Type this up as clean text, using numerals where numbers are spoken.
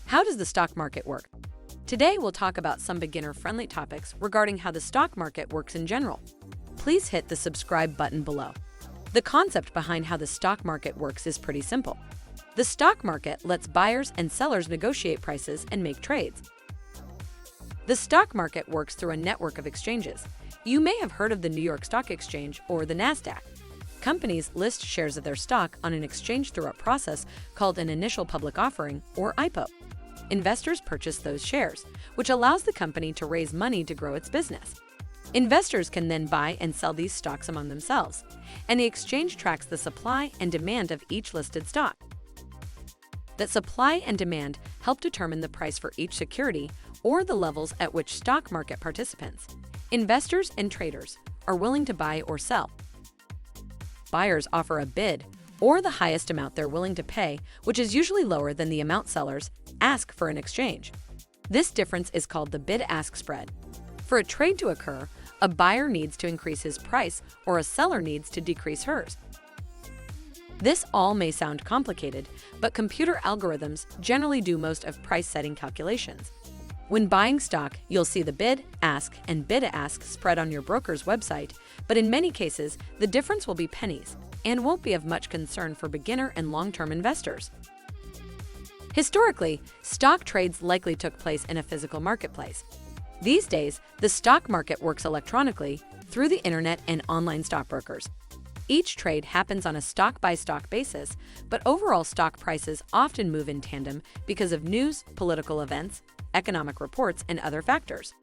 How does the stock market work? Today, we'll talk about some beginner-friendly topics regarding how the stock market works in general. Please hit the subscribe button below. The concept behind how the stock market works is pretty simple. The stock market lets buyers and sellers negotiate prices and make trades. The stock market works through a network of exchanges. You may have heard of the New York Stock Exchange or the Nasdaq. Companies list shares of their stock on an exchange through a process called an initial public offering, or IPO. Investors purchase those shares, which allows the company to raise money to grow its business. Investors can then buy and sell these stocks among themselves, and the exchange tracks the supply and demand of each listed stock. That supply and demand help determine the price for each security or the levels at which stock market participants, investors and traders, are willing to buy or sell. Buyers offer a bid, or the highest amount they're willing to pay, which is usually lower than the amount sellers ask for an exchange. This difference is called the bid-ask spread. For a trade to occur, a buyer needs to increase his price or a seller needs to decrease hers. This all may sound complicated, but computer algorithms generally do most of price-setting calculations. When buying stock, you'll see the bid, ask, and bid-ask spread on your broker's website, but in many cases, the difference will be pennies and won't be of much concern for beginner and long-term investors. Historically, stock trades likely took place in a physical marketplace. These days, the stock market works electronically through the internet and online stockbrokers. Each trade happens on a stock-by-stock basis, but overall stock prices often move in tandem because of news, political events, economic reports, and other factors.